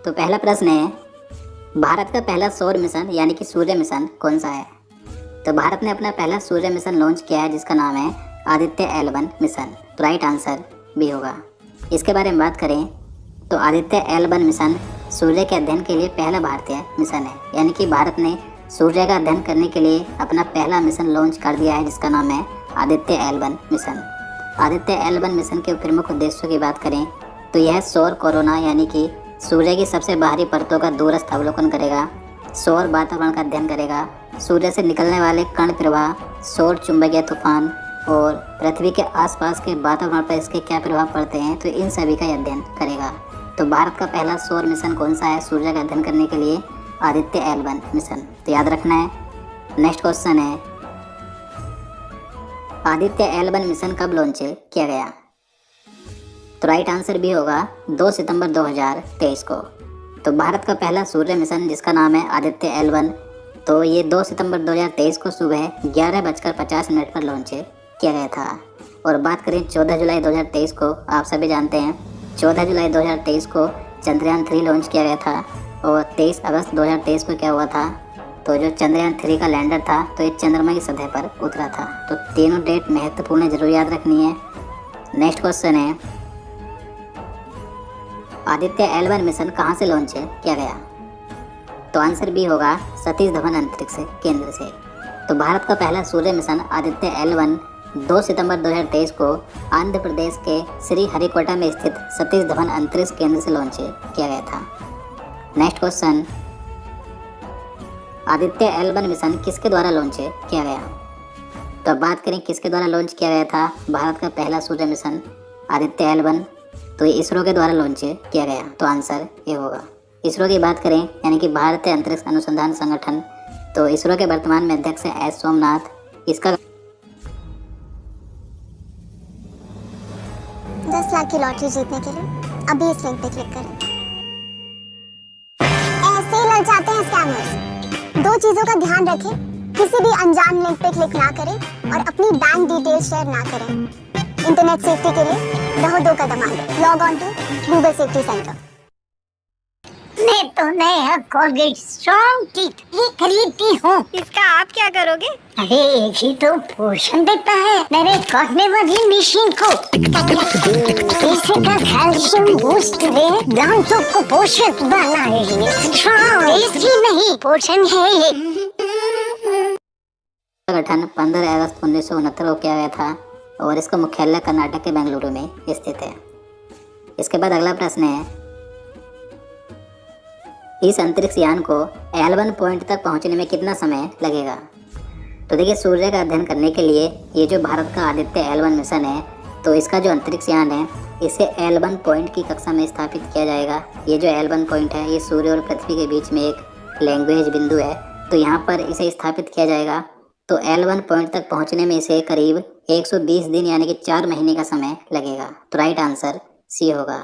तो पहला प्रश्न है, भारत का पहला सौर मिशन यानी कि सूर्य मिशन कौन सा है? तो भारत ने अपना पहला सूर्य मिशन लॉन्च किया है जिसका नाम है आदित्य L1 मिशन। तो राइट आंसर बी होगा। इसके बारे में बात करें तो आदित्य L1 मिशन सूर्य के अध्ययन के लिए पहला भारतीय मिशन है, यानी कि भारत ने सूर्य का अध्ययन करने के लिए अपना पहला मिशन लॉन्च कर दिया है जिसका नाम है Aditya L1 mission. Aditya L1 mission के प्रमुख उद्देश्यों की बात करें तो यह सौर कोरोना यानी कि सूर्य की सबसे बाहरी परतों का दूरस्थ अवलोकन करेगा, सौर वातावरण का अध्ययन करेगा, सूर्य से निकलने वाले कण प्रवाह, सौर चुंबकीय तूफान और पृथ्वी के आसपास के वातावरण पर इसके क्या प्रभाव पड़ते हैं, तो इन सभी का अध्ययन करेगा। तो भारत का पहला सौर मिशन कौन सा है सूर्य का अध्ययन करने के लिए? Aditya L1 mission. तो याद रखना है। नेक्स्ट क्वेश्चन है, आदित्य L1 मिशन कब लॉन्च किया गया? तो राइट आंसर भी होगा 2 सितंबर 2023 को। तो भारत का पहला सूर्य मिशन जिसका नाम है आदित्य L1, तो ये 2 सितंबर 2023 को सुबह 11:50 पर लॉन्च किया गया था। और बात करें 14 जुलाई 2023 को, आप सभी जानते हैं 14 जुलाई 2023 को चंद्रयान 3 लॉन्च किया गया था। और 23 अगस्त 2023 को क्या हुआ था, तो जो चंद्रयान 3 का लैंडर था तो ये चंद्रमा की सतह पर उतरा था। तो तीनों डेट महत्वपूर्ण है, जरूर याद रखनी है। नेक्स्ट क्वेश्चन है, आदित्य L1 मिशन कहाँ से लॉन्च किया गया? तो आंसर बी होगा सतीश धवन अंतरिक्ष केंद्र से। तो भारत का पहला सूर्य मिशन आदित्य L1 2 सितंबर 2023 को आंध्र प्रदेश के श्री हरिकोटा में स्थित सतीश धवन अंतरिक्ष केंद्र से लॉन्च किया गया था। Next question, Aditya L1 mission किसके द्वारा लॉन्च किया गया? तो अब बात करें किसके द्वारा लॉन्च किया गया था भारत का पहला सूर्य मिशन आदित्य L1, तो ये इसरो के द्वारा लॉन्च किया गया। तो आंसर ये होगा। इसरो की बात करें यानी कि भारतीय अंतरिक्ष अनुसंधान संगठन, तो इसरो के वर्तमान में अध्यक्ष है एस सोमनाथ। इसका 10 लाख की लॉटरी जीतने के लिए अभी इस लिंक पे क्लिक करें। ऐसे ही लग जाते हैं स्कैमर्स। 2 चीजों का ध्यान रखें, किसी भी अनजान लिंक पे क्लिक ना करें और अपनी बैंक डिटेल शेयर ना करें। इंटरनेट सेफ्टी के लिए रहो 2 कदम आगे। Log on to Google safety centre. मैं तो नया कोलगेट स्ट्रॉन्ग टीथ ही खरीदती हूँ। इसका आप क्या करोगे? अरे एक ही तो पोषण देता है मेरे काटने वाली मशीन को। इससे का कैल्शियम बूस्ट है, दांतों को पोषक बनाए। स्ट्रॉन्ग टेस्टी नहीं, पोषण है ये। गठन 15 अगस्त 1969 को किया गया था और इसका मुख्यालय कर्नाटक के बेंगलुरु में स्थित है। इसके बाद अगला प्रश्न है, इस अंतरिक्ष यान को L1 पॉइंट तक पहुंचने में कितना समय लगेगा? तो देखिए, सूर्य का अध्ययन करने के लिए ये जो भारत का आदित्य L1 मिशन है, तो इसका जो अंतरिक्ष यान है इसे L1 पॉइंट की कक्षा में स्थापित किया जाएगा। ये जो L1 पॉइंट है ये सूर्य और पृथ्वी के बीच में एक लैंग्वेज बिंदु है, तो यहाँ पर इसे स्थापित किया जाएगा। तो L1 पॉइंट तक पहुँचने में इसे करीब 120 दिन यानी कि 4 महीने का समय लगेगा। तो राइट आंसर सी होगा।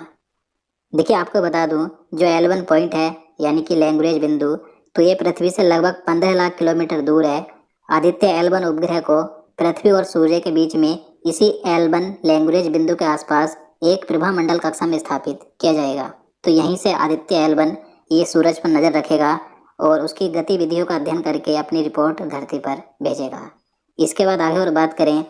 देखिए, आपको बता दूं, जो L1 पॉइंट है यानी कि लैंग्वेज बिंदु, तो ये पृथ्वी से लगभग 15 लाख किलोमीटर दूर है। आदित्य L1 उपग्रह को पृथ्वी और सूर्य के बीच में इसी L1 लैंग्वेज बिंदु के आसपास एक प्रभा मंडल कक्षा में स्थापित किया जाएगा। तो यहीं से आदित्य L1 ये सूरज पर नज़र रखेगा और उसकी गतिविधियों का अध्ययन करके अपनी रिपोर्ट धरती पर भेजेगा। इसके बाद आगे और बात करें,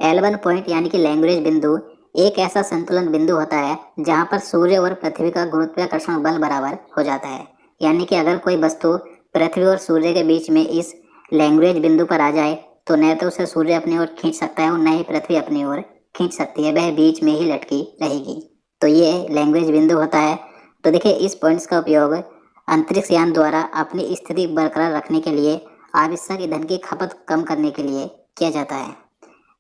L1 पॉइंट यानी कि लैंग्वेज बिंदु एक ऐसा संतुलन बिंदु होता है जहां पर सूर्य और पृथ्वी का गुरुत्वाकर्षण बल बराबर हो जाता है। यानी कि अगर कोई वस्तु पृथ्वी और सूर्य के बीच में इस लैंग्वेज बिंदु पर आ जाए तो न तो उसे सूर्य अपनी ओर खींच सकता है और न ही पृथ्वी अपनी ओर खींच सकती है, वह बीच में ही लटकी रहेगी। तो ये लैंग्वेज बिंदु होता है। तो देखिए, इस पॉइंट्स का उपयोग अंतरिक्ष यान द्वारा अपनी स्थिति बरकरार रखने के लिए, आवश्यक ईंधन की खपत कम करने के लिए किया जाता है।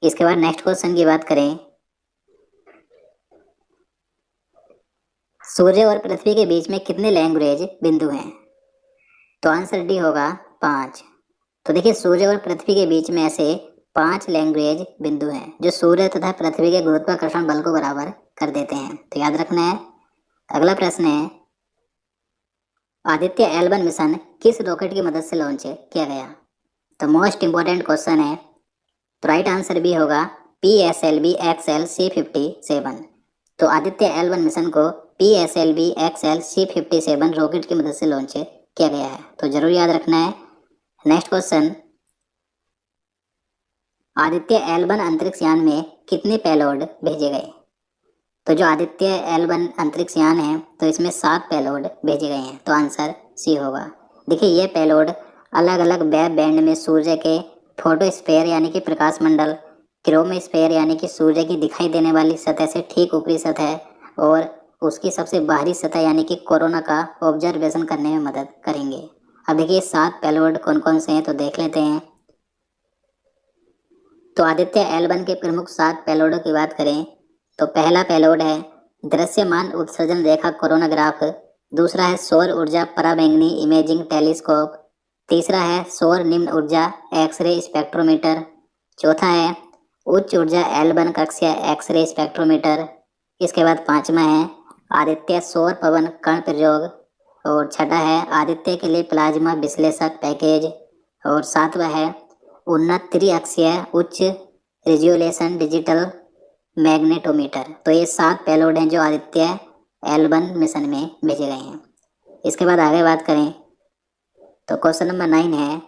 इसके बाद नेक्स्ट क्वेश्चन की बात करें, सूर्य और पृथ्वी के बीच में कितने लैंग्वेज बिंदु हैं? तो आंसर डी होगा 5। तो देखिए, सूर्य और पृथ्वी के बीच में ऐसे 5 लैंग्वेज बिंदु हैं जो सूर्य तथा पृथ्वी के गुरुत्वाकर्षण बल को बराबर कर देते हैं। तो याद रखना है। अगला प्रश्न है, आदित्य L1 मिशन किस रॉकेट की मदद से लॉन्च किया गया? तो मोस्ट इंपॉर्टेंट क्वेश्चन है। तो राइट आंसर भी होगा PSLV XL C57। तो आदित्य L1 मिशन को PSLV XL C57 रॉकेट की मदद से लॉन्च किया गया है, तो जरूर याद रखना है। नेक्स्ट क्वेश्चन, आदित्य L1 अंतरिक्ष यान में कितने पेलोड भेजे गए? तो जो आदित्य L1 अंतरिक्ष यान है तो इसमें 7 पेलोड भेजे गए हैं, तो आंसर सी होगा। देखिए ये पेलोड अलग अलग वेव बैंड में सूर्य के फोटोस्फीयर यानी कि प्रकाश मंडल, क्रोमोस्फीयर यानी कि सूर्य की दिखाई देने वाली सतह से ठीक ऊपरी सतह और उसकी सबसे बाहरी सतह यानी कि कोरोना का ऑब्जर्वेशन करने में मदद करेंगे। अब देखिए 7 पेलोड कौन कौन से हैं तो देख लेते हैं। तो आदित्य L1 के प्रमुख 7 पेलोडों की बात करें तो पहला पेलोड है दृश्यमान उत्सर्जन रेखा कोरोनाग्राफ, दूसरा है सौर ऊर्जा पराबैंगनी इमेजिंग टेलीस्कोप, तीसरा है सौर निम्न ऊर्जा एक्सरे स्पेक्ट्रोमीटर, चौथा है उच्च ऊर्जा L1 कक्षीय एक्सरे स्पेक्ट्रोमीटर, इसके बाद पांचवा है आदित्य सौर पवन कण प्रयोग, और छठा है आदित्य के लिए प्लाज्मा विश्लेषक पैकेज, और सातवां है उन्नत त्रिअक्षीय उच्च रिजोल्यूशन डिजिटल मैग्नेटोमीटर। तो ये 7 पेलोड हैं जो आदित्य L1 मिशन में भेजे गए हैं। इसके बाद आगे बात करें तो क्वेश्चन नंबर 9 है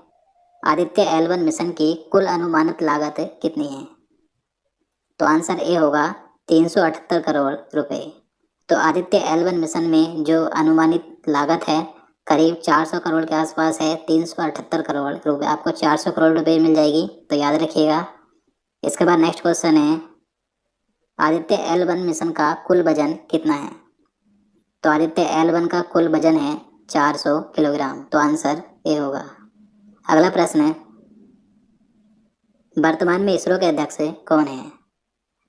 आदित्य L1 मिशन की कुल अनुमानित लागत कितनी है? तो आंसर ए होगा 378 करोड़ रुपए। तो आदित्य L1 मिशन में जो अनुमानित लागत है करीब 400 करोड़ के आसपास है, 378 करोड़ रुपए। आपको 400 करोड़ रुपए मिल जाएगी, तो याद रखिएगा। इसके बाद नेक्स्ट क्वेश्चन है आदित्य L1 मिशन का कुल वजन कितना है? तो आदित्य L1 का कुल वजन है 400 किलोग्राम, तो आंसर ए होगा। अगला प्रश्न है वर्तमान में इसरो के अध्यक्ष कौन है?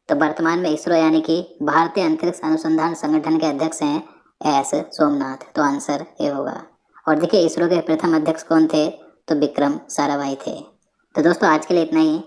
तो वर्तमान में इसरो यानी कि भारतीय अंतरिक्ष अनुसंधान संगठन के अध्यक्ष हैं एस सोमनाथ, तो आंसर ए होगा। और देखिए इसरो के प्रथम अध्यक्ष कौन थे? तो विक्रम साराभाई थे। तो दोस्तों आज के लिए इतना ही।